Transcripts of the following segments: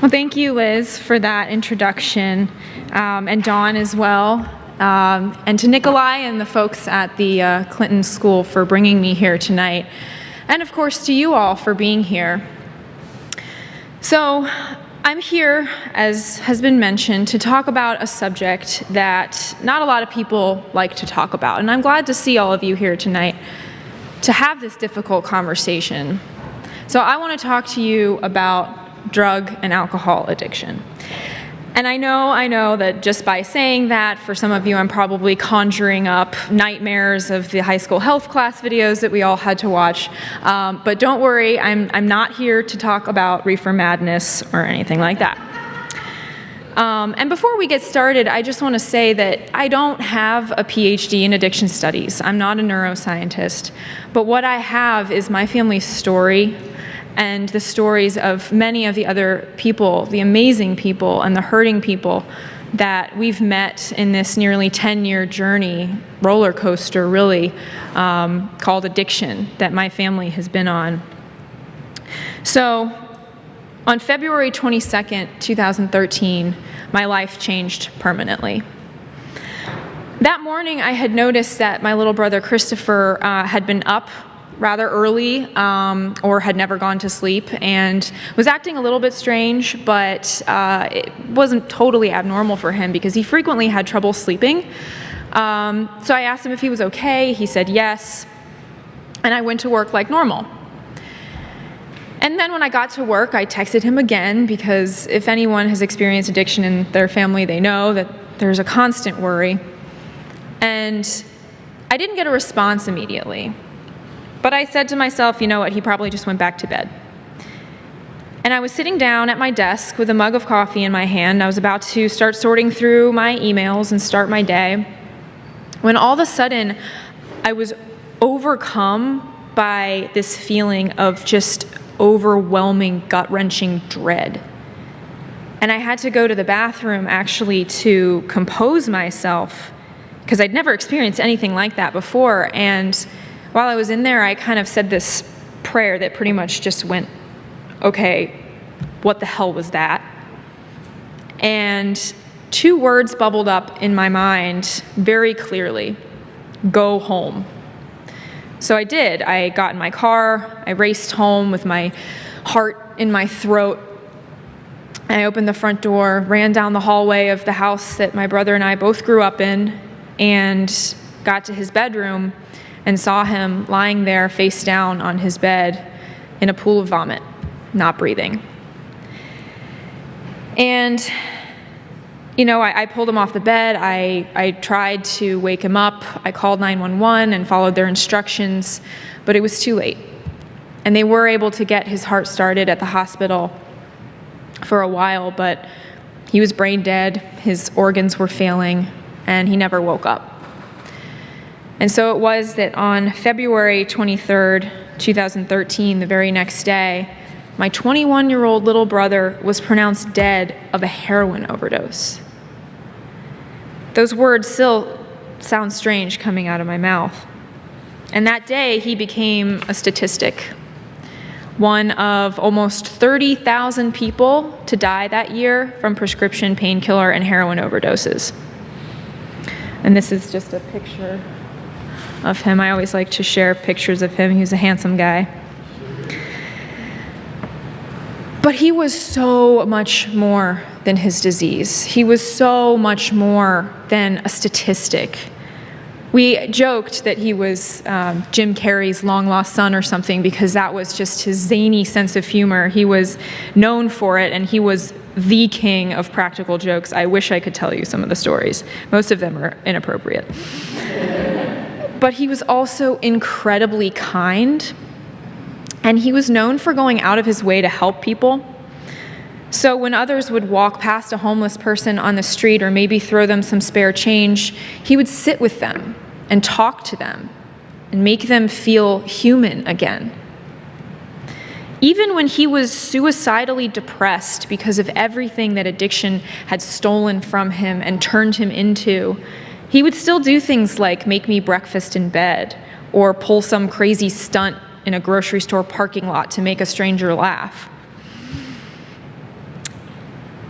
Well, thank you, Liz, for that introduction, and Dawn as well, and to Nikolai and the folks at the Clinton School for bringing me here tonight, and of course to you all for being here. So I'm here, as has been mentioned, to talk about a subject that not a lot of people like to talk about, and I'm glad to see all of you here tonight to have this difficult conversation. So I want to talk to you about drug and alcohol addiction. And I know that just by saying that, for some of you, I'm probably conjuring up nightmares of the high school health class videos that we all had to watch. But don't worry, I'm not here to talk about reefer madness or anything like that. And before we get started, I just want to say that I don't have a PhD in addiction studies. I'm not a neuroscientist. But what I have is my family's story and the stories of many of the other people, the amazing people and the hurting people that we've met in this nearly 10-year journey, roller coaster really, called addiction that my family has been on. So on February 22nd, 2013, my life changed permanently. That morning I had noticed that my little brother Christopher had been up rather early or had never gone to sleep and was acting a little bit strange, but it wasn't totally abnormal for him because he frequently had trouble sleeping. So I asked him if he was okay. He said yes, and I went to work like normal. And then when I got to work, I texted him again because if anyone has experienced addiction in their family, they know that there's a constant worry. And I didn't get a response immediately. But I said to myself, you know what, he probably just went back to bed. And I was sitting down at my desk with a mug of coffee in my hand. I was about to start sorting through my emails and start my day, when all of a sudden I was overcome by this feeling of just overwhelming, gut-wrenching dread. And I had to go to the bathroom actually to compose myself because I'd never experienced anything like that before. And while I was in there, I kind of said this prayer that pretty much just went, okay, what the hell was that? And two words bubbled up in my mind very clearly: go home. So I did. I got in my car, I raced home with my heart in my throat. I opened the front door, ran down the hallway of the house that my brother and I both grew up in, and got to his bedroom and saw him lying there face down on his bed in a pool of vomit, not breathing. And, you know, I pulled him off the bed. I tried to wake him up. I called 911 and followed their instructions, but it was too late. And they were able to get his heart started at the hospital for a while, but he was brain dead, his organs were failing, and he never woke up. And so it was that on February 23rd, 2013, the very next day, my 21-year-old little brother was pronounced dead of a heroin overdose. Those words still sound strange coming out of my mouth. And that day, he became a statistic, one of almost 30,000 people to die that year from prescription painkiller and heroin overdoses. And this is just a picture of him. I always like to share pictures of him. He was a handsome guy. But he was so much more than his disease. He was so much more than a statistic. We joked that he was Jim Carrey's long-lost son or something because that was just his zany sense of humor. He was known for it, and he was the king of practical jokes. I wish I could tell you some of the stories. Most of them are inappropriate. But he was also incredibly kind, and he was known for going out of his way to help people. So when others would walk past a homeless person on the street or maybe throw them some spare change, he would sit with them and talk to them and make them feel human again. Even when he was suicidally depressed because of everything that addiction had stolen from him and turned him into, he would still do things like make me breakfast in bed or pull some crazy stunt in a grocery store parking lot to make a stranger laugh.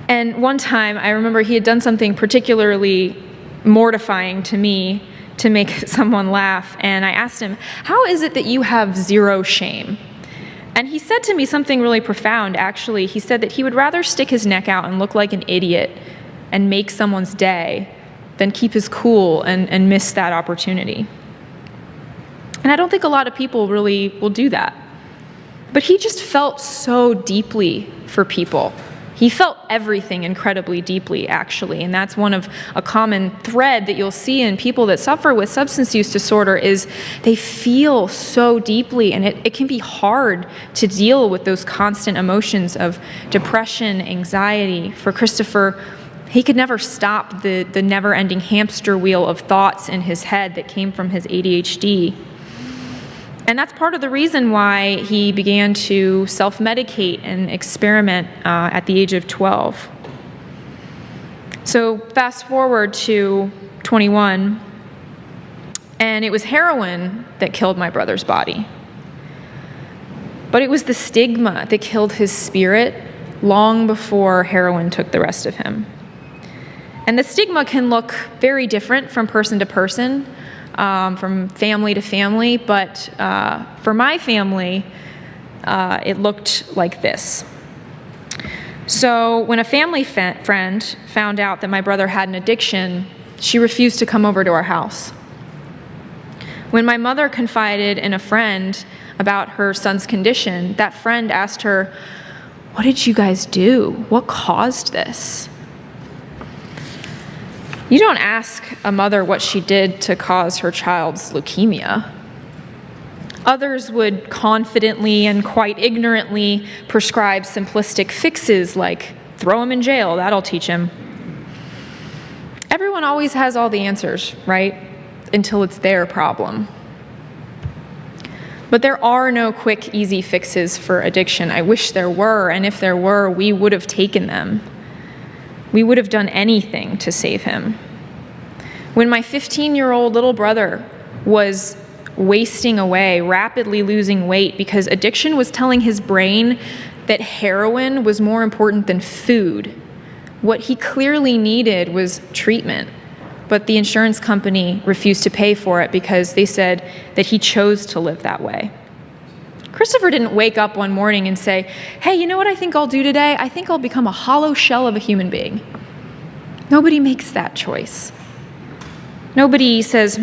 And one time, I remember he had done something particularly mortifying to me to make someone laugh, and I asked him, "How is it that you have zero shame?" And he said to me something really profound, actually. He said that he would rather stick his neck out and look like an idiot and make someone's day than keep his cool and miss that opportunity. And I don't think a lot of people really will do that. But he just felt so deeply for people. He felt everything incredibly deeply, actually, and that's one of a common thread that you'll see in people that suffer with substance use disorder is they feel so deeply, and it can be hard to deal with those constant emotions of depression, anxiety. For Christopher, he could never stop the never-ending hamster wheel of thoughts in his head that came from his ADHD. And that's part of the reason why he began to self-medicate and experiment at the age of 12. So fast forward to 21, and it was heroin that killed my brother's body. But it was the stigma that killed his spirit long before heroin took the rest of him. And the stigma can look very different from person to person, from family to family, but for my family, it looked like this. So when a family friend found out that my brother had an addiction, she refused to come over to our house. When my mother confided in a friend about her son's condition, that friend asked her, "What did you guys do? What caused this?" You don't ask a mother what she did to cause her child's leukemia. Others would confidently and quite ignorantly prescribe simplistic fixes like, throw him in jail, that'll teach him. Everyone always has all the answers, right? Until it's their problem. But there are no quick, easy fixes for addiction. I wish there were, and if there were, we would have taken them. We would have done anything to save him. When my 15-year-old little brother was wasting away, rapidly losing weight because addiction was telling his brain that heroin was more important than food, what he clearly needed was treatment. But the insurance company refused to pay for it because they said that he chose to live that way. Christopher didn't wake up one morning and say, "Hey, you know what I think I'll do today? I think I'll become a hollow shell of a human being." Nobody makes that choice. Nobody says,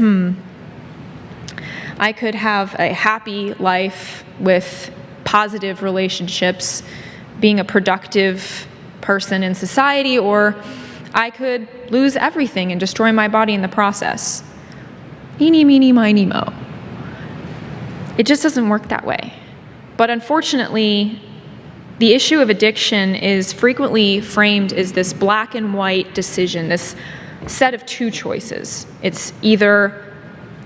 I could have a happy life with positive relationships, being a productive person in society, or I could lose everything and destroy my body in the process. Eeny, meeny, miny, mo. It just doesn't work that way. But unfortunately, the issue of addiction is frequently framed as this black and white decision, this set of two choices. It's either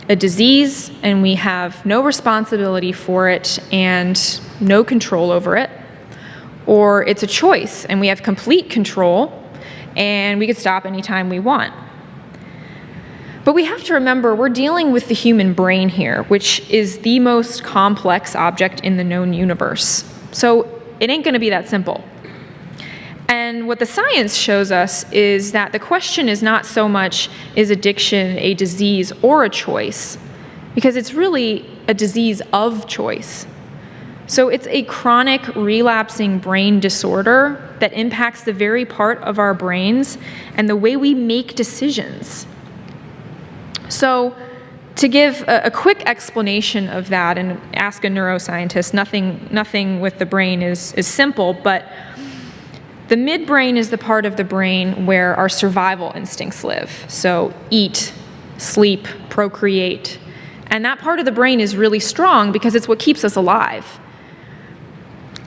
a disease and we have no responsibility for it and no control over it, or it's a choice and we have complete control and we can stop anytime we want. But we have to remember we're dealing with the human brain here, which is the most complex object in the known universe. So it ain't going to be that simple. And what the science shows us is that the question is not so much, is addiction a disease or a choice? Because it's really a disease of choice. So it's a chronic relapsing brain disorder that impacts the very part of our brains and the way we make decisions. So to give a quick explanation of that, and ask a neuroscientist, nothing with the brain is simple, but the midbrain is the part of the brain where our survival instincts live. So eat, sleep, procreate. And that part of the brain is really strong because it's what keeps us alive.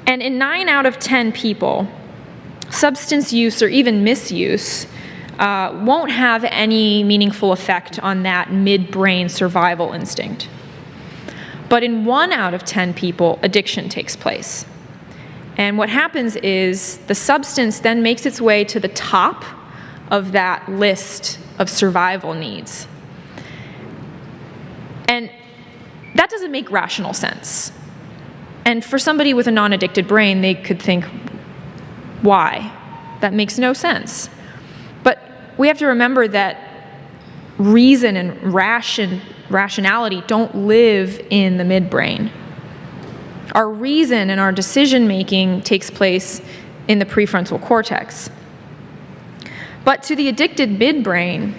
And in 9 out of 10 people, substance use or even misuse won't have any meaningful effect on that midbrain survival instinct. But in 1 out of 10 people, addiction takes place. And what happens is the substance then makes its way to the top of that list of survival needs. And that doesn't make rational sense. And for somebody with a non-addicted brain, they could think, why? That makes no sense. But we have to remember that reason and rationality don't live in the midbrain. Our reason and our decision-making takes place in the prefrontal cortex. But to the addicted midbrain,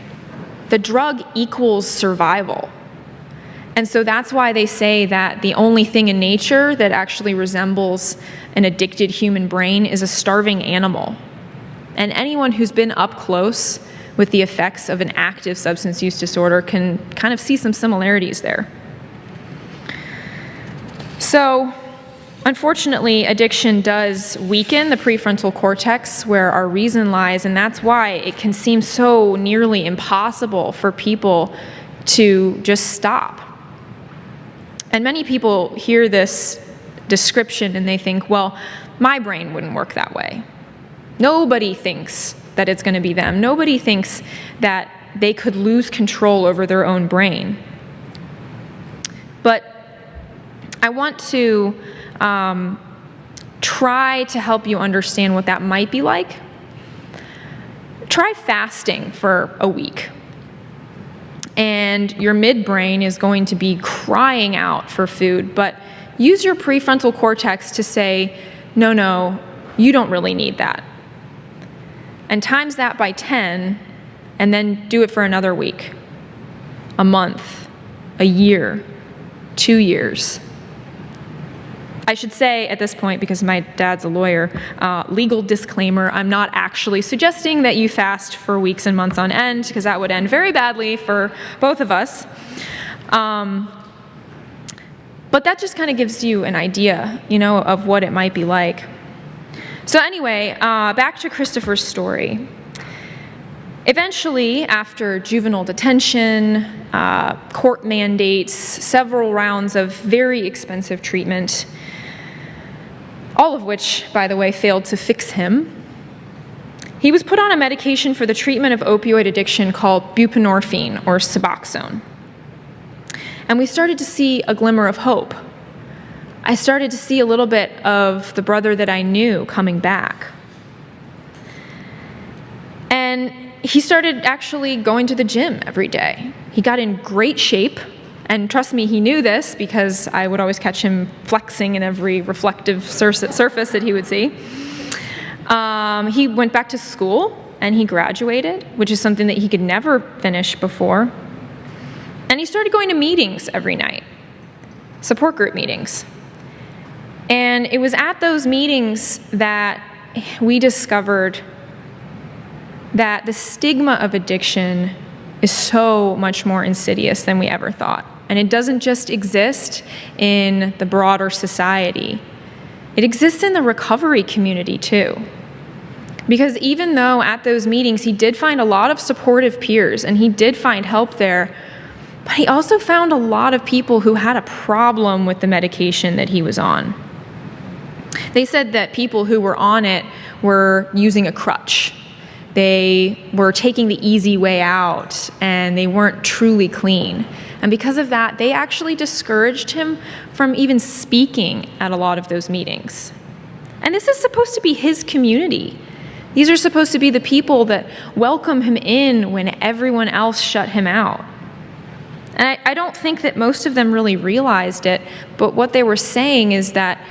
the drug equals survival. And so that's why they say that the only thing in nature that actually resembles an addicted human brain is a starving animal. And anyone who's been up close with the effects of an active substance use disorder can kind of see some similarities there. So, unfortunately, addiction does weaken the prefrontal cortex where our reason lies, and that's why it can seem so nearly impossible for people to just stop. And many people hear this description and they think, well, my brain wouldn't work that way. Nobody thinks that it's going to be them. Nobody thinks that they could lose control over their own brain. But I want to try to help you understand what that might be like. Try fasting for a week. And your midbrain is going to be crying out for food, but use your prefrontal cortex to say, no, you don't really need that. And times that by 10, and then do it for another week, a month, a year, 2 years. I should say at this point, because my dad's a lawyer, legal disclaimer, I'm not actually suggesting that you fast for weeks and months on end, because that would end very badly for both of us. But that just kind of gives you an idea, of what it might be like. So anyway, back to Christopher's story. Eventually, after juvenile detention, court mandates, several rounds of very expensive treatment, all of which, by the way, failed to fix him, he was put on a medication for the treatment of opioid addiction called buprenorphine, or Suboxone. And we started to see a glimmer of hope. I started to see a little bit of the brother that I knew coming back. And he started actually going to the gym every day. He got in great shape, and trust me, he knew this because I would always catch him flexing in every reflective surface that he would see. He went back to school, and he graduated, which is something that he could never finish before. And he started going to meetings every night, support group meetings. And it was at those meetings that we discovered that the stigma of addiction is so much more insidious than we ever thought. And it doesn't just exist in the broader society. It exists in the recovery community too. Because even though at those meetings he did find a lot of supportive peers and he did find help there, but he also found a lot of people who had a problem with the medication that he was on. They said that people who were on it were using a crutch. They were taking the easy way out, and they weren't truly clean. And because of that, they actually discouraged him from even speaking at a lot of those meetings. And this is supposed to be his community. These are supposed to be the people that welcome him in when everyone else shut him out. And I don't think that most of them really realized it, but what they were saying is that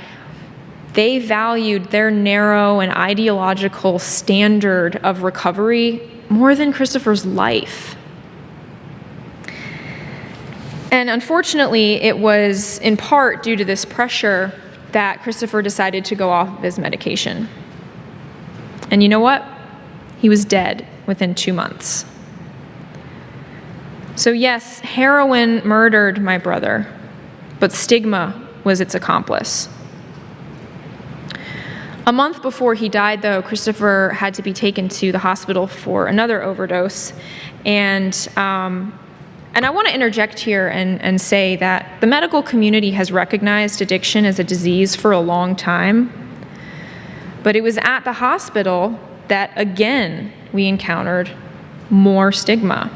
they valued their narrow and ideological standard of recovery more than Christopher's life. And unfortunately, it was in part due to this pressure that Christopher decided to go off of his medication. And you know what? He was dead within 2 months. So yes, heroin murdered my brother, but stigma was its accomplice. A month before he died, though, Christopher had to be taken to the hospital for another overdose. And I want to interject here and say that the medical community has recognized addiction as a disease for a long time. But it was at the hospital that, again, we encountered more stigma.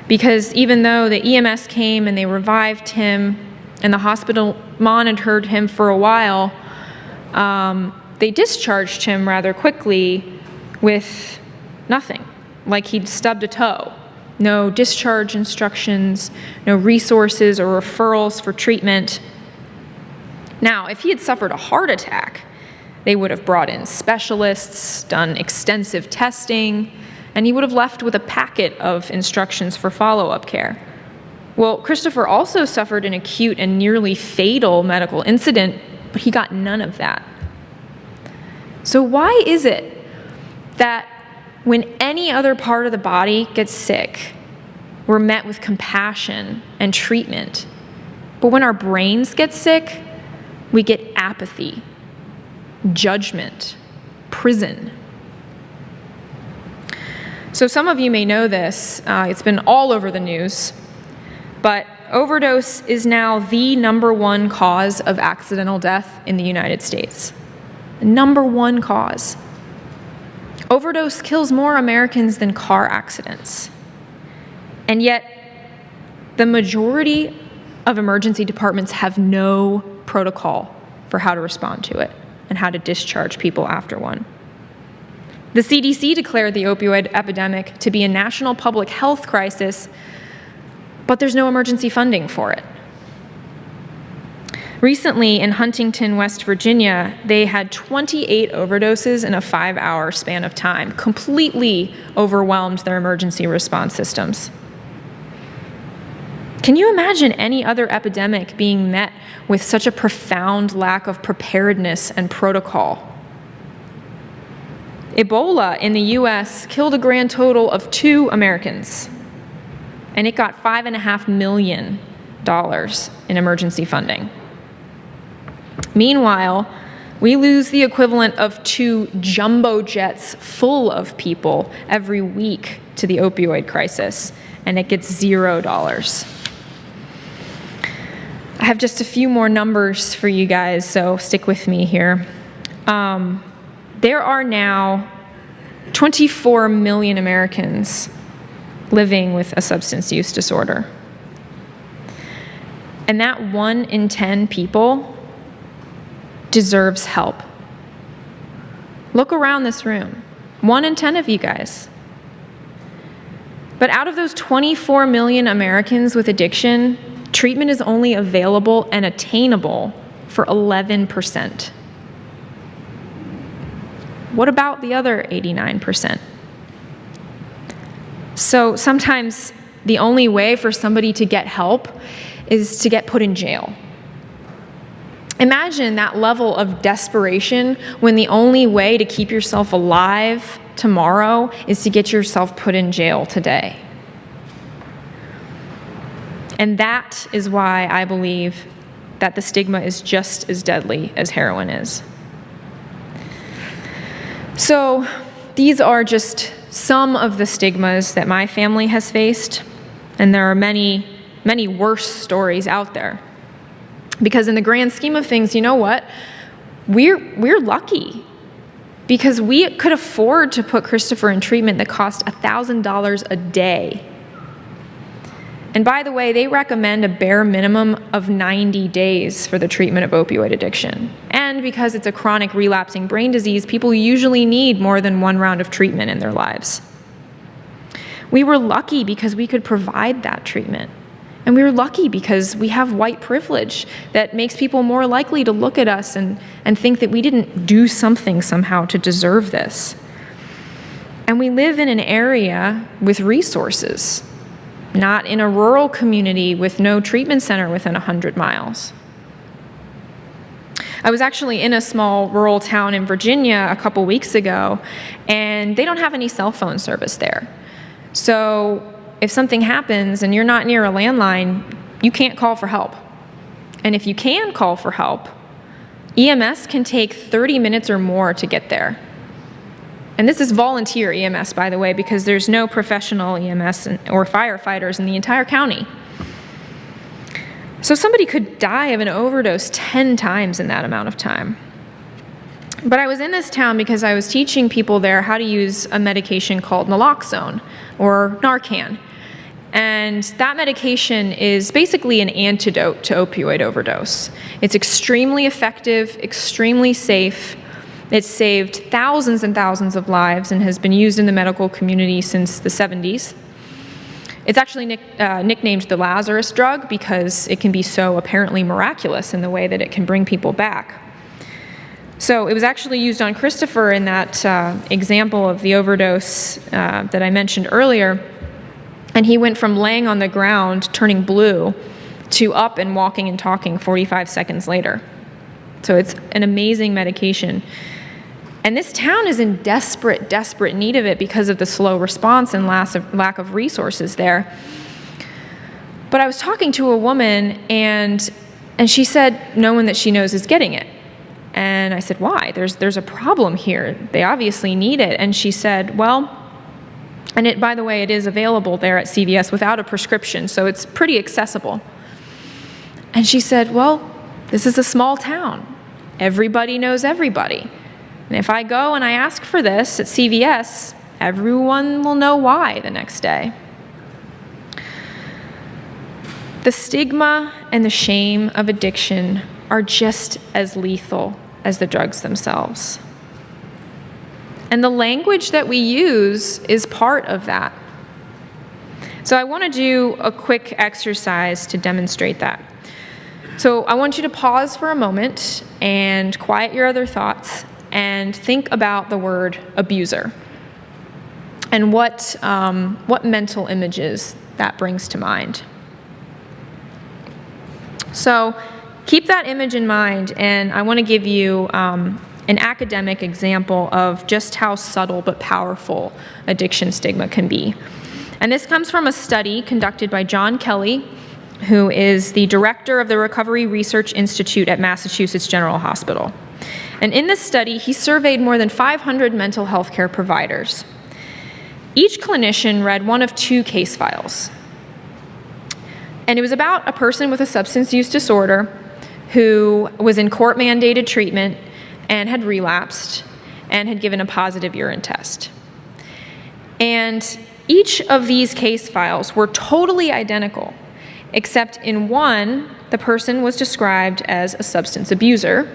Because even though the EMS came and they revived him and the hospital monitored him for a while, they discharged him rather quickly with nothing, like he'd stubbed a toe. No discharge instructions, no resources or referrals for treatment. Now, if he had suffered a heart attack, they would have brought in specialists, done extensive testing, and he would have left with a packet of instructions for follow-up care. Well, Christopher also suffered an acute and nearly fatal medical incident, but he got none of that. So why is it that when any other part of the body gets sick, we're met with compassion and treatment, but when our brains get sick, we get apathy, judgment, prison? So some of you may know this. It's been all over the news, but overdose is now the #1 cause of accidental death in the United States. The #1 cause. Overdose kills more Americans than car accidents. And yet, the majority of emergency departments have no protocol for how to respond to it and how to discharge people after one. The CDC declared the opioid epidemic to be a national public health crisis, but there's no emergency funding for it. Recently, in Huntington, West Virginia, they had 28 overdoses in a 5-hour span of time, completely overwhelmed their emergency response systems. Can you imagine any other epidemic being met with such a profound lack of preparedness and protocol? Ebola in the US killed a grand total of 2 Americans, and it got $5.5 million in emergency funding. Meanwhile, we lose the equivalent of 2 jumbo jets full of people every week to the opioid crisis, and it gets $0. I have just a few more numbers for you guys, so stick with me here. There are now 24 million Americans living with a substance use disorder. And that 1 in 10 people deserves help. Look around this room. 1 in 10 of you guys. But out of those 24 million Americans with addiction, treatment is only available and attainable for 11%. What about the other 89%? So sometimes the only way for somebody to get help is to get put in jail. Imagine that level of desperation when the only way to keep yourself alive tomorrow is to get yourself put in jail today. And that is why I believe that the stigma is just as deadly as heroin is. So these are just some of the stigmas that my family has faced, and there are many, many worse stories out there. Because in the grand scheme of things, you know what? We're lucky, because we could afford to put Christopher in treatment that cost $1,000 a day. And by the way, they recommend a bare minimum of 90 days for the treatment of opioid addiction. And because it's a chronic relapsing brain disease, people usually need more than 1 round of treatment in their lives. We were lucky because we could provide that treatment. And we were lucky because we have white privilege that makes people more likely to look at us and think that we didn't do something somehow to deserve this. And we live in an area with resources, not in a rural community with no treatment center within 100 miles. I was actually in a small rural town in Virginia a couple weeks ago, and they don't have any cell phone service there. So if something happens and you're not near a landline, you can't call for help. And if you can call for help, EMS can take 30 minutes or more to get there. And this is volunteer EMS, by the way, because there's no professional EMS or firefighters in the entire county. So somebody could die of an overdose 10 times in that amount of time. But I was in this town because I was teaching people there how to use a medication called naloxone, or Narcan. And that medication is basically an antidote to opioid overdose. It's extremely effective, extremely safe, It's saved thousands and thousands of lives and has been used in the medical community since the 70s. It's actually nicknamed the Lazarus drug because it can be so apparently miraculous in the way that it can bring people back. So it was actually used on Christopher in that example of the overdose that I mentioned earlier. And he went from laying on the ground, turning blue, to up and walking and talking 45 seconds later. So it's an amazing medication. And this town is in desperate, desperate need of it because of the slow response and lack of resources there. But I was talking to a woman, and she said no one that she knows is getting it. And I said, why? There's a problem here. They obviously need it. And she said, well, and it, by the way, it is available there at CVS without a prescription, so it's pretty accessible. And she said, well, this is a small town. Everybody knows everybody. And if I go and I ask for this at CVS, everyone will know why the next day. The stigma and the shame of addiction are just as lethal as the drugs themselves. And the language that we use is part of that. So I want to do a quick exercise to demonstrate that. So I want you to pause for a moment and quiet your other thoughts and think about the word abuser and what mental images that brings to mind. So keep that image in mind, and I want to give you an academic example of just how subtle but powerful addiction stigma can be. And this comes from a study conducted by John Kelly, who is the director of the Recovery Research Institute at Massachusetts General Hospital. And in this study, he surveyed more than 500 mental health care providers. Each clinician read one of two case files. And it was about a person with a substance use disorder who was in court-mandated treatment and had relapsed and had given a positive urine test. And each of these case files were totally identical, except in one, the person was described as a substance abuser,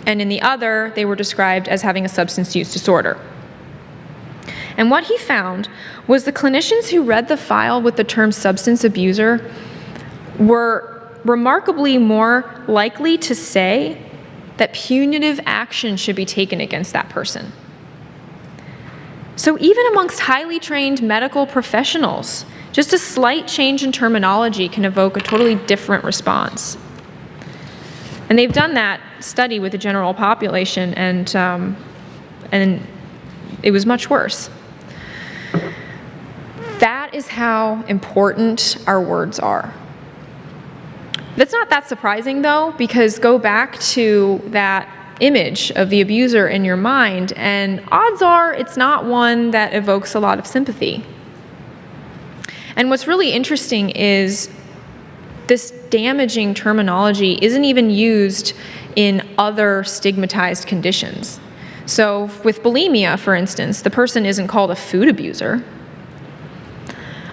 and in the other, they were described as having a substance use disorder. And what he found was the clinicians who read the file with the term substance abuser were remarkably more likely to say that punitive action should be taken against that person. So even amongst highly trained medical professionals, just a slight change in terminology can evoke a totally different response. And they've done that study with the general population, and it was much worse. That is how important our words are. That's not that surprising, though, because go back to that image of the abuser in your mind, and odds are it's not one that evokes a lot of sympathy. And what's really interesting is this damaging terminology isn't even used in other stigmatized conditions. So with bulimia, for instance, the person isn't called a food abuser.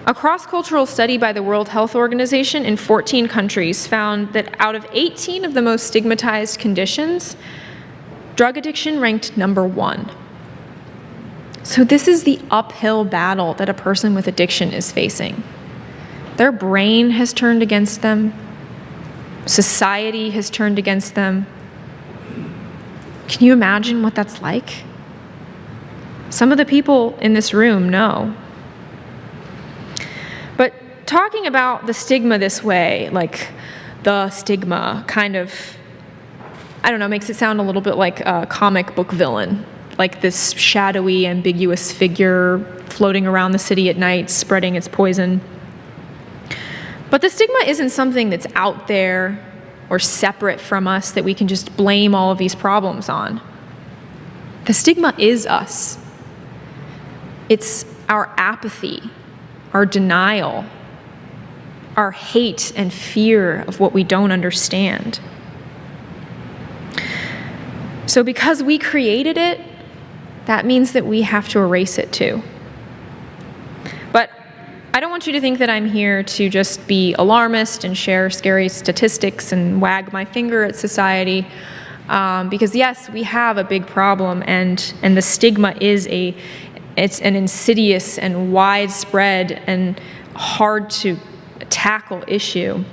A cross-cultural study by the World Health Organization in 14 countries found that out of 18 of the most stigmatized conditions, drug addiction ranked number 1. So this is the uphill battle that a person with addiction is facing. Their brain has turned against them. Society has turned against them. Can you imagine what that's like? Some of the people in this room know. But talking about the stigma this way, like the stigma, kind of, I don't know, makes it sound a little bit like a comic book villain, like this shadowy, ambiguous figure floating around the city at night, spreading its poison. But the stigma isn't something that's out there or separate from us that we can just blame all of these problems on. The stigma is us. It's our apathy, our denial, our hate and fear of what we don't understand. So because we created it, that means that we have to erase it too. But I don't want you to think that I'm here to just be alarmist and share scary statistics and wag my finger at society. Because yes, we have a big problem, and the stigma is it's an insidious and widespread and hard to tackle issue.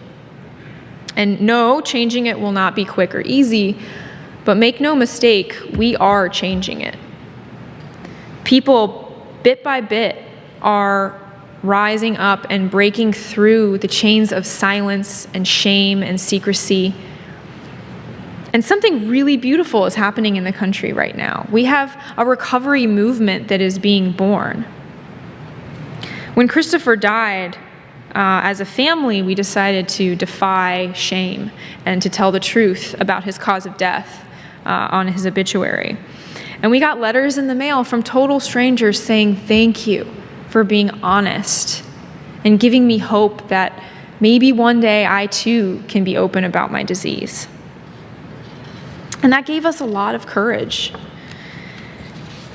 And no, changing it will not be quick or easy, but make no mistake, we are changing it. People, bit by bit, are rising up and breaking through the chains of silence and shame and secrecy. And something really beautiful is happening in the country right now. We have a recovery movement that is being born. When Christopher died, as a family, we decided to defy shame and to tell the truth about his cause of death on his obituary. And we got letters in the mail from total strangers saying thank you for being honest and giving me hope that maybe one day I too can be open about my disease. And that gave us a lot of courage.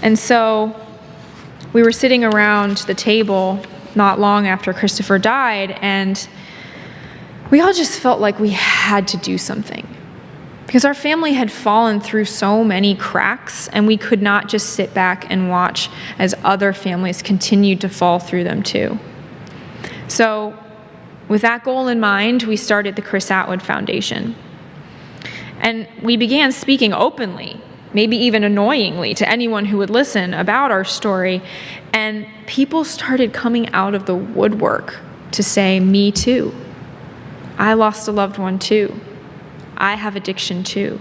And so we were sitting around the table not long after Christopher died, and we all just felt like we had to do something. Because our family had fallen through so many cracks, and we could not just sit back and watch as other families continued to fall through them too. So with that goal in mind, we started the Chris Atwood Foundation. And we began speaking openly, maybe even annoyingly, to anyone who would listen about our story. And people started coming out of the woodwork to say, me too. I lost a loved one too. I have addiction too.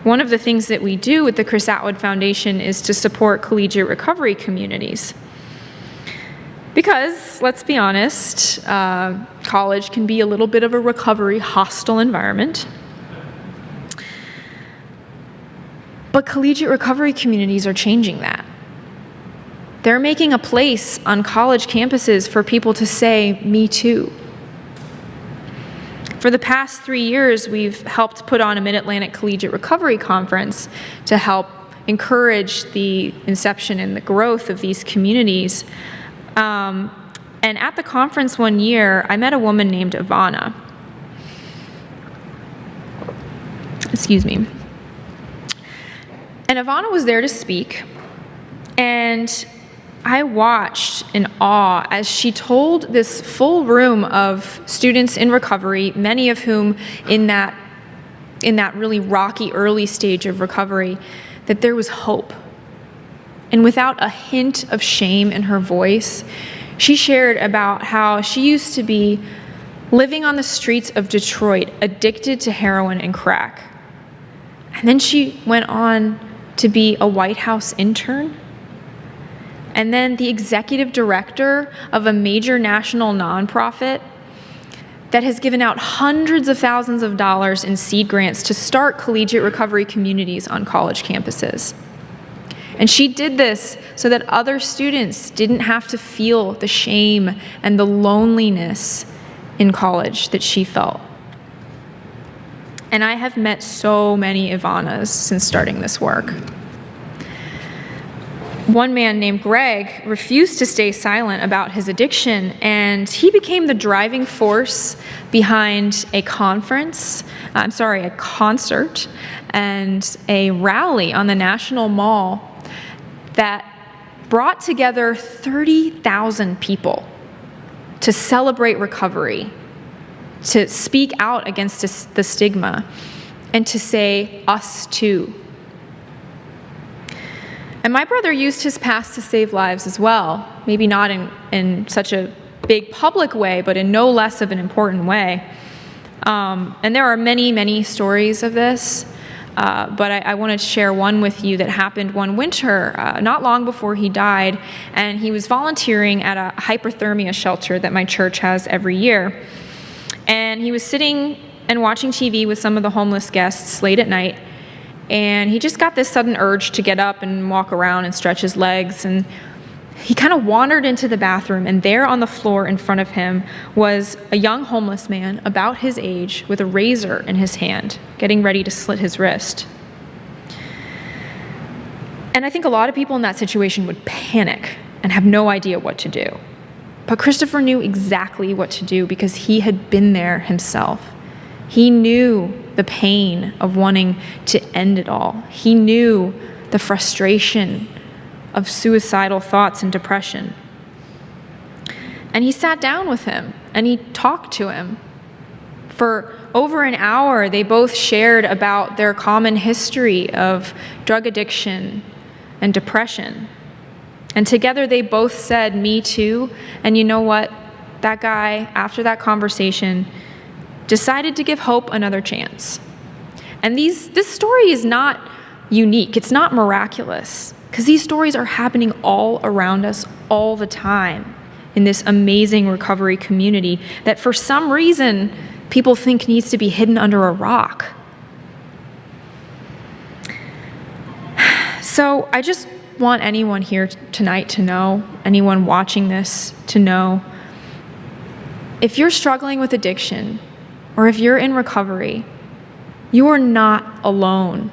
One of the things that we do with the Chris Atwood Foundation is to support collegiate recovery communities. Because, let's be honest, college can be a little bit of a recovery hostile environment. But collegiate recovery communities are changing that. They're making a place on college campuses for people to say, me too. For the past 3 years, we've helped put on a Mid-Atlantic Collegiate Recovery Conference to help encourage the inception and the growth of these communities. And at the conference one year, I met a woman named Ivana. Excuse me. And Ivana was there to speak, and I watched in awe as she told this full room of students in recovery, many of whom in that really rocky early stage of recovery, that there was hope. And without a hint of shame in her voice, she shared about how she used to be living on the streets of Detroit, addicted to heroin and crack. And then she went on to be a White House intern, and then the executive director of a major national nonprofit that has given out hundreds of thousands of dollars in seed grants to start collegiate recovery communities on college campuses. And she did this so that other students didn't have to feel the shame and the loneliness in college that she felt. And I have met so many Ivanas since starting this work. One man named Greg refused to stay silent about his addiction, and he became the driving force behind a concert and a rally on the National Mall that brought together 30,000 people to celebrate recovery, to speak out against the stigma, and to say, us too. And my brother used his past to save lives as well, maybe not in such a big public way, but in no less of an important way. And there are many, many stories of this, but I wanted to share one with you that happened one winter, not long before he died, and he was volunteering at a hyperthermia shelter that my church has every year. And he was sitting and watching TV with some of the homeless guests late at night, and he just got this sudden urge to get up and walk around and stretch his legs, and he kind of wandered into the bathroom, and there on the floor in front of him was a young homeless man about his age with a razor in his hand, getting ready to slit his wrist. And I think a lot of people in that situation would panic and have no idea what to do. But Christopher knew exactly what to do because he had been there himself. He knew the pain of wanting to end it all. He knew the frustration of suicidal thoughts and depression. And he sat down with him and he talked to him. For over an hour, they both shared about their common history of drug addiction and depression. And together they both said, "Me too." And you know what? That guy, after that conversation, decided to give hope another chance. And this story is not unique. It's not miraculous, because these stories are happening all around us all the time in this amazing recovery community that for some reason people think needs to be hidden under a rock. So I just want anyone here tonight to know, anyone watching this to know, if you're struggling with addiction or if you're in recovery, you are not alone.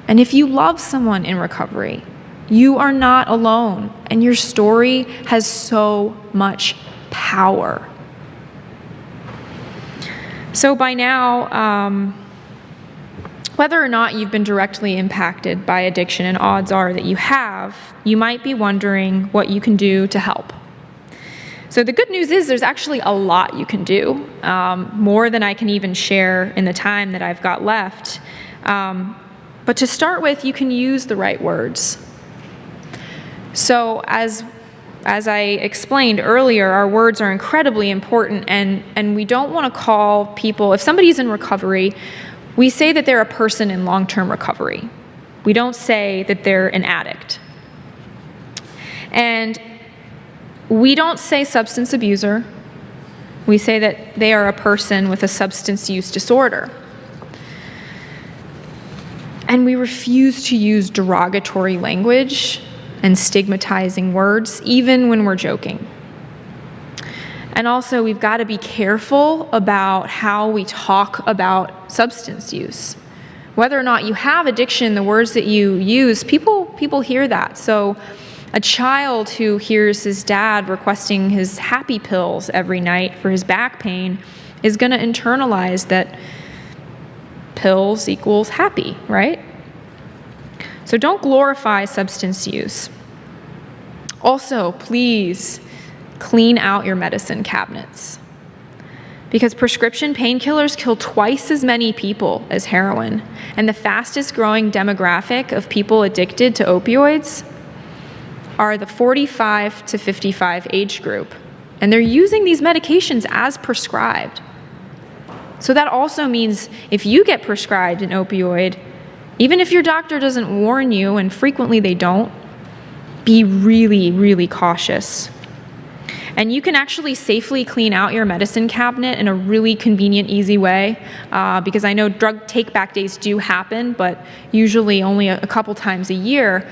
And if you love someone in recovery, you are not alone. And your story has so much power. So by now, whether or not you've been directly impacted by addiction, and odds are that you have, you might be wondering what you can do to help. So the good news is there's actually a lot you can do, more than I can even share in the time that I've got left. But to start with, you can use the right words. So as I explained earlier, our words are incredibly important, and we don't want to call people, if somebody's in recovery, we say that they're a person in long-term recovery. We don't say that they're an addict. And we don't say substance abuser. We say that they are a person with a substance use disorder. And we refuse to use derogatory language and stigmatizing words, even when we're joking. And also, we've got to be careful about how we talk about substance use. Whether or not you have addiction, the words that you use, people hear that. So a child who hears his dad requesting his happy pills every night for his back pain is going to internalize that pills equals happy, right? So don't glorify substance use. Also, please clean out your medicine cabinets, because prescription painkillers kill twice as many people as heroin, and the fastest growing demographic of people addicted to opioids are the 45 to 55 age group, and they're using these medications as prescribed. So that also means if you get prescribed an opioid, even if your doctor doesn't warn you, and frequently they don't, be really, really cautious. And you can actually safely clean out your medicine cabinet in a really convenient, easy way, because I know drug take-back days do happen, but usually only a couple times a year.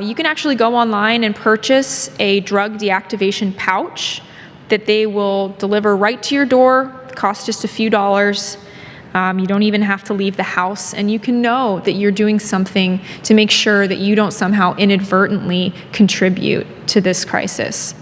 You can actually go online and purchase a drug deactivation pouch that they will deliver right to your door. It costs just a few dollars. You don't even have to leave the house, and you can know that you're doing something to make sure that you don't somehow inadvertently contribute to this crisis.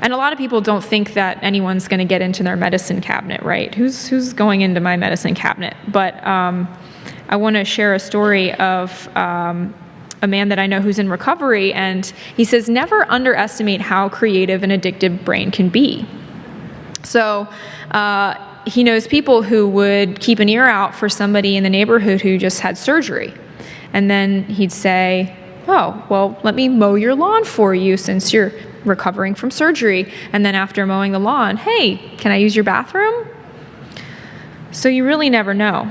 And a lot of people don't think that anyone's going to get into their medicine cabinet, right? Who's going into my medicine cabinet? But I want to share a story of a man that I know who's in recovery, and he says, never underestimate how creative an addictive brain can be. So he knows people who would keep an ear out for somebody in the neighborhood who just had surgery. And then he'd say, "Oh, well, let me mow your lawn for you since you're recovering from surgery." And then after mowing the lawn, "Hey, can I use your bathroom?" So you really never know.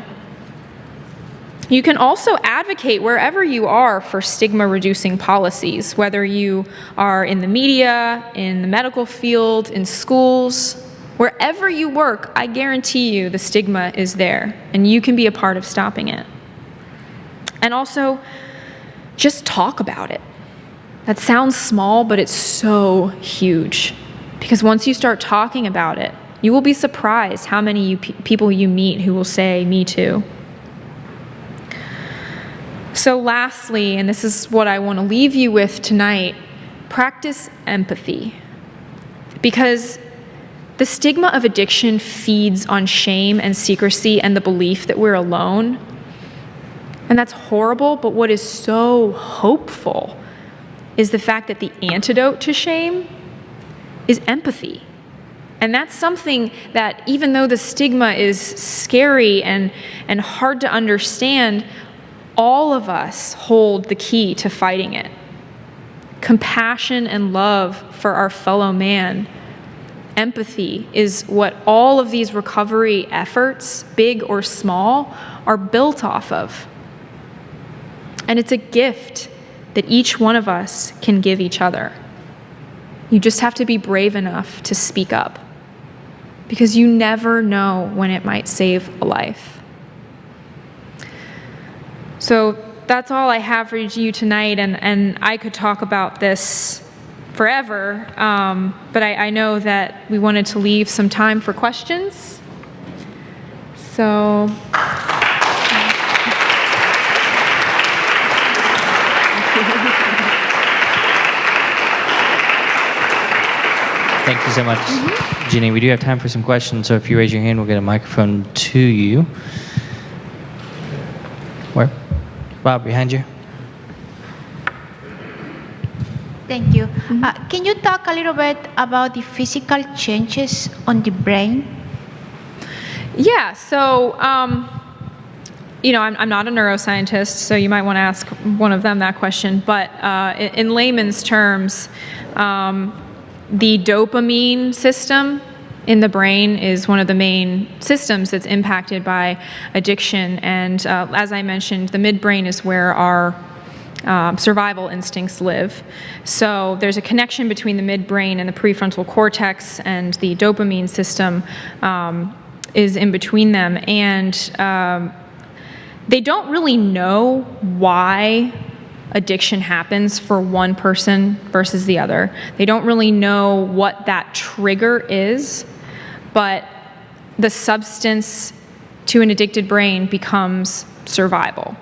You can also advocate wherever you are for stigma-reducing policies, whether you are in the media, in the medical field, in schools. Wherever you work, I guarantee you the stigma is there, and you can be a part of stopping it. And also, just talk about it. That sounds small, but it's so huge. Because once you start talking about it, you will be surprised how many people you meet who will say, "Me too." So lastly, and this is what I want to leave you with tonight, practice empathy. Because The stigma of addiction feeds on shame and secrecy and the belief that we're alone. And that's horrible, but what is so hopeful is the fact that the antidote to shame is empathy. And that's something that, even though the stigma is scary and hard to understand, all of us hold the key to fighting it. Compassion and love for our fellow man. Empathy is what all of these recovery efforts, big or small, are built off of. And it's a gift that each one of us can give each other. You just have to be brave enough to speak up, because you never know when it might save a life. So that's all I have for you tonight, and I could talk about this forever, but I know that we wanted to leave some time for questions. So... Thank you so much, Ginny. We do have time for some questions, so if you raise your hand, we'll get a microphone to you. Where? Bob, behind you. Thank you. Can you talk a little bit about the physical changes on the brain? Yeah, so, I'm not a neuroscientist, so you might want to ask one of them that question, but in layman's terms, the dopamine system in the brain is one of the main systems that's impacted by addiction. And as I mentioned, the midbrain is where our survival instincts live. So there's a connection between the midbrain and the prefrontal cortex, and the dopamine system is in between them. And they don't really know why addiction happens for one person versus the other. They don't really know what that trigger is, but the substance to an addicted brain becomes survival.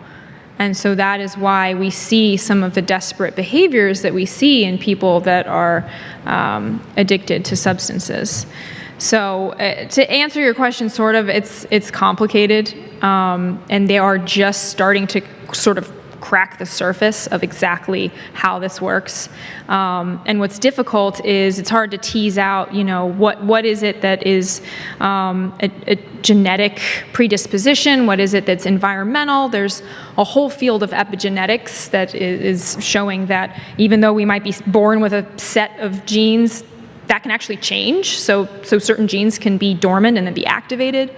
And so that is why we see some of the desperate behaviors that we see in people that are addicted to substances. So to answer your question, sort of, it's complicated, and they are just starting to sort of crack the surface of exactly how this works. And what's difficult is it's hard to tease out, what is it that is a genetic predisposition? What is it that's environmental? There's a whole field of epigenetics that is showing that even though we might be born with a set of genes, that can actually change. So certain genes can be dormant and then be activated.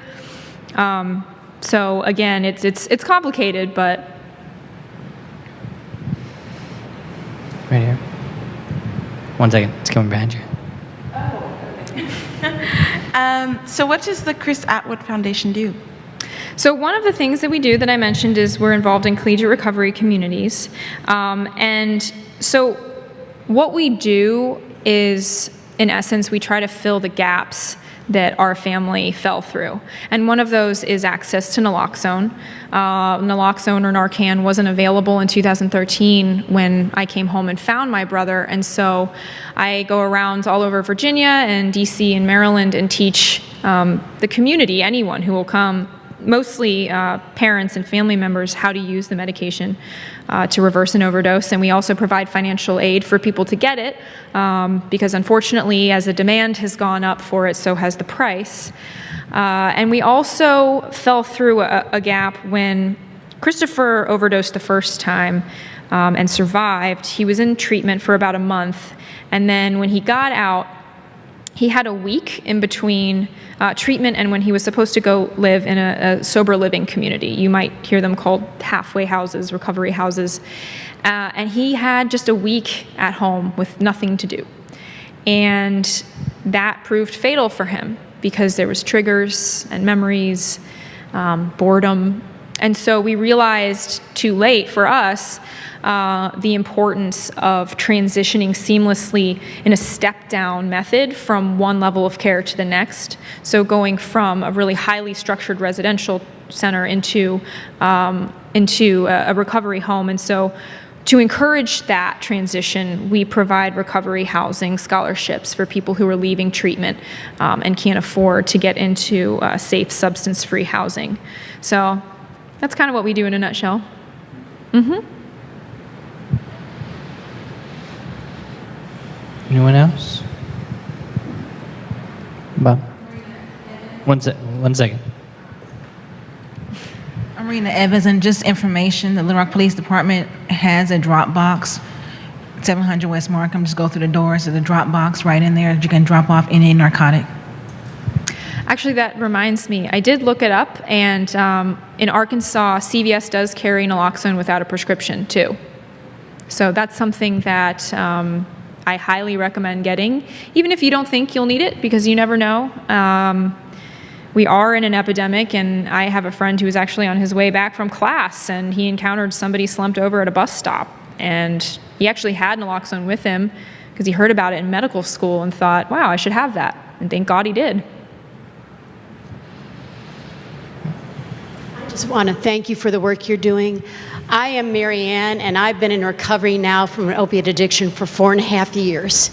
So again, it's complicated, but. Right here. 1 second, it's coming behind you. So what does the Chris Atwood Foundation do? So one of the things that we do that I mentioned is we're involved in collegiate recovery communities. And so what we do is, in essence, we try to fill the gaps that our family fell through. And one of those is access to naloxone. Naloxone or Narcan wasn't available in 2013 when I came home and found my brother. And so I go around all over Virginia and DC and Maryland and teach the community, anyone who will come, mostly parents and family members, how to use the medication to reverse an overdose. And we also provide financial aid for people to get it, because unfortunately, as the demand has gone up for it, so has the price. And we also fell through a gap when Christopher overdosed the first time and survived. He was in treatment for about a month. And then when he got out, he had a week in between treatment and when he was supposed to go live in a sober living community. You might hear them called halfway houses, recovery houses. And he had just a week at home with nothing to do. And that proved fatal for him because there was triggers and memories, boredom. And so we realized too late for us the importance of transitioning seamlessly in a step-down method from one level of care to the next. So going from a really highly structured residential center into a recovery home. And so to encourage that transition, we provide recovery housing scholarships for people who are leaving treatment and can't afford to get into safe, substance-free housing. So that's kind of what we do in a nutshell. Anyone else? Bob? One second. I'm Rena Evans, and just information, the Little Rock Police Department has a drop box, 700 West Markham. Just go through the doors of the drop box right in there that you can drop off any narcotic. Actually, that reminds me, I did look it up, and in Arkansas, CVS does carry naloxone without a prescription, too. So that's something that I highly recommend getting, even if you don't think you'll need it, because you never know. We are in an epidemic, and I have a friend who was actually on his way back from class, and he encountered somebody slumped over at a bus stop, and he actually had naloxone with him because he heard about it in medical school and thought, wow, I should have that, and thank God he did. I just want to thank you for the work you're doing. I am Mary Ann, and I've been in recovery now from an opiate addiction for 4.5 years.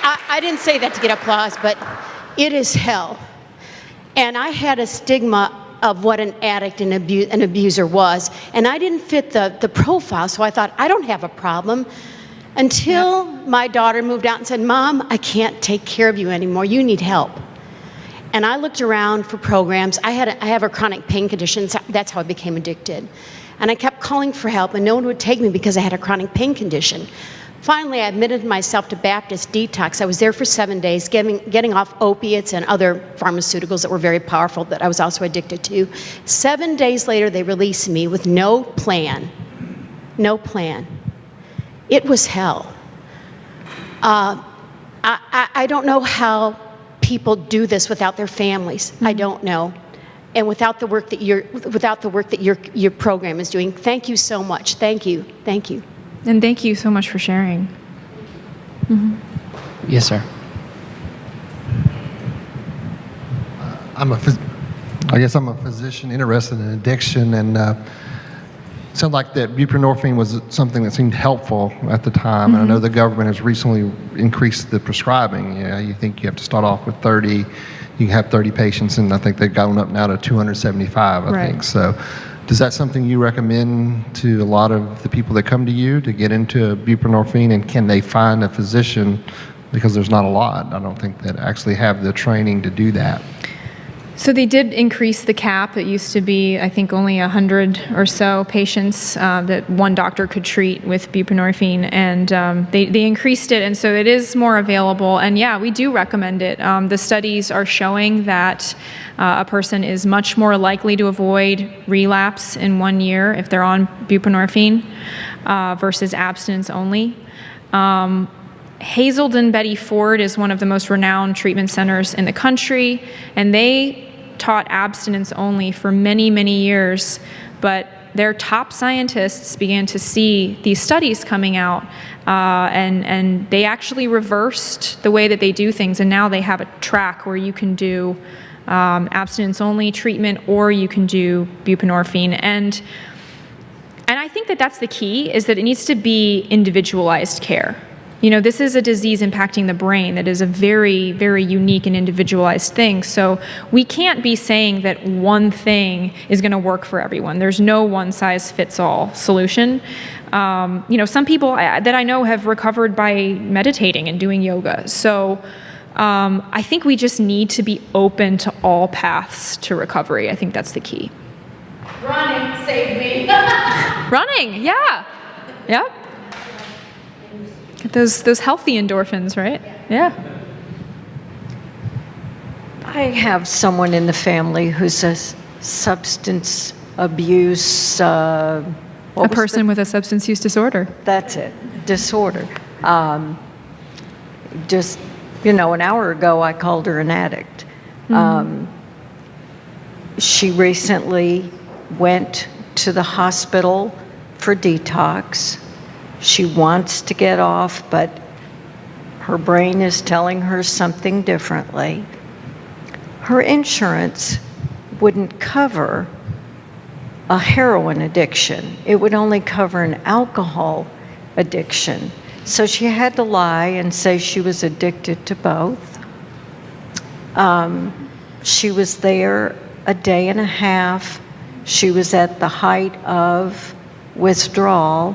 I didn't say that to get applause, but it is hell. And I had a stigma of what an addict and an abuser was, and I didn't fit the profile, so I thought, I don't have a problem. Until my daughter moved out and said, Mom, I can't take care of you anymore. You need help. And I looked around for programs. I have a chronic pain condition. So that's how I became addicted. And I kept calling for help, and no one would take me because I had a chronic pain condition. Finally, I admitted myself to Baptist Detox. I was there for 7 days, getting off opiates and other pharmaceuticals that were very powerful that I was also addicted to. 7 days later, they released me with no plan. No plan. It was hell. I don't know how people do this without their families. I don't know. And without the work that your program is doing. Thank you so much. Thank you. Thank you. And thank you so much for sharing. Yes, sir. I guess I'm a physician interested in addiction, and it sounded like that buprenorphine was something that seemed helpful at the time. And I know the government has recently increased the prescribing. You think you have to start off with 30. You can have 30 patients, and I think they've gone up now to 275, I think. So is that something you recommend to a lot of the people that come to you to get into buprenorphine, and can they find a physician, because there's not a lot, I don't think, that actually have the training to do that? So they did increase the cap. It used to be, I think, only 100 or so patients that one doctor could treat with buprenorphine, and they increased it, and so it is more available. And yeah, we do recommend it. The studies are showing that a person is much more likely to avoid relapse in 1 year if they're on buprenorphine versus abstinence only. Hazelden Betty Ford is one of the most renowned treatment centers in the country, and they taught abstinence only for many, many years, but their top scientists began to see these studies coming out, and they actually reversed the way that they do things, and now they have a track where you can do abstinence only treatment, or you can do buprenorphine. And I think that that's the key, is that it needs to be individualized care. You know, this is a disease impacting the brain that is a very, very unique and individualized thing. So we can't be saying that one thing is going to work for everyone. There's no one-size-fits-all solution. You know, some people that I know have recovered by meditating and doing yoga. So I think we just need to be open to all paths to recovery. I think that's the key. Running saved me. Running, yeah. Yep. Get those healthy endorphins, right? Yeah. I have someone in the family who's a substance abuse. A person with a substance use disorder. That's it, disorder. Just, an hour ago I called her an addict. She recently went to the hospital for detox. She wants to get off, but her brain is telling her something differently. Her insurance wouldn't cover a heroin addiction. It would only cover an alcohol addiction. So she had to lie and say she was addicted to both. She was there a day and a half. She was at the height of withdrawal,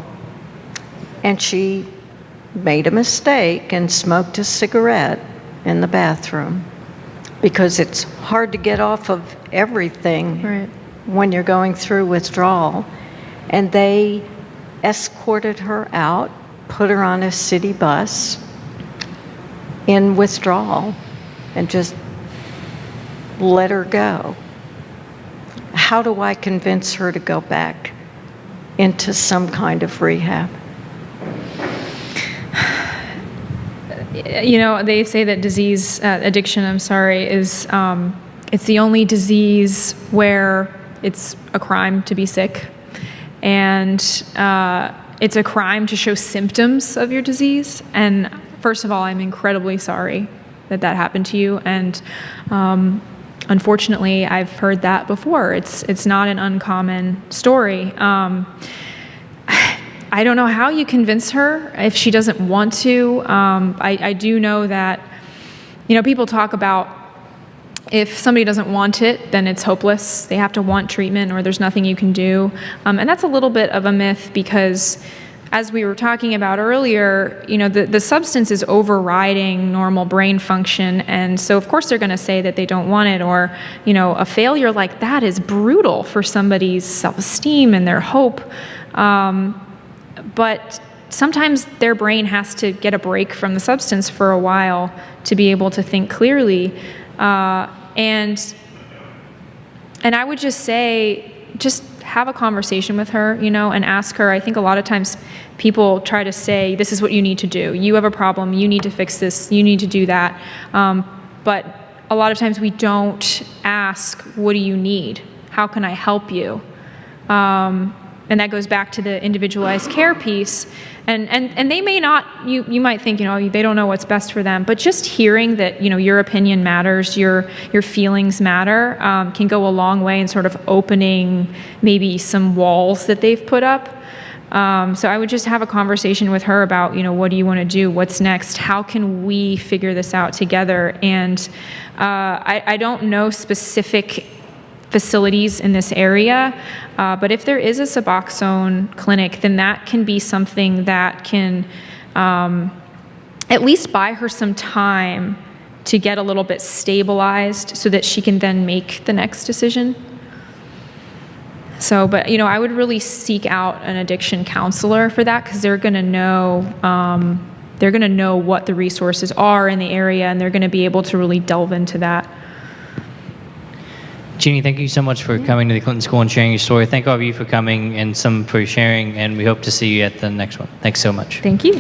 and she made a mistake and smoked a cigarette in the bathroom, because it's hard to get off of everything Right. when you're going through withdrawal. And they escorted her out, put her on a city bus in withdrawal, and just let her go. How do I convince her to go back into some kind of rehab? You know, they say that addiction, is, it's the only disease where it's a crime to be sick. And it's a crime to show symptoms of your disease. And first of all, I'm incredibly sorry that happened to you. And unfortunately, I've heard that before. It's not an uncommon story. I don't know how you convince her if she doesn't want to. I do know that, people talk about if somebody doesn't want it, then it's hopeless. They have to want treatment, or there's nothing you can do. And that's a little bit of a myth, because as we were talking about earlier, the substance is overriding normal brain function. And so of course they're going to say that they don't want it, or, a failure like that is brutal for somebody's self-esteem and their hope. But sometimes their brain has to get a break from the substance for a while to be able to think clearly. And I would just say, just have a conversation with her, and ask her. I think a lot of times people try to say, this is what you need to do. You have a problem. You need to fix this. You need to do that. But a lot of times we don't ask, what do you need? How can I help you? And that goes back to the individualized care piece. And they may not, you might think, they don't know what's best for them, but just hearing that, your opinion matters, your feelings matter, can go a long way in sort of opening maybe some walls that they've put up. So I would just have a conversation with her about, what do you want to do? What's next? How can we figure this out together? And I don't know specific facilities in this area, but if there is a Suboxone clinic, then that can be something that can at least buy her some time to get a little bit stabilized so that she can then make the next decision. So, but I would really seek out an addiction counselor for that, because they're going to know what the resources are in the area, and they're going to be able to really delve into that. Ginny, thank you so much for coming to the Clinton School and sharing your story. Thank all of you for coming and some for sharing, and we hope to see you at the next one. Thanks so much. Thank you.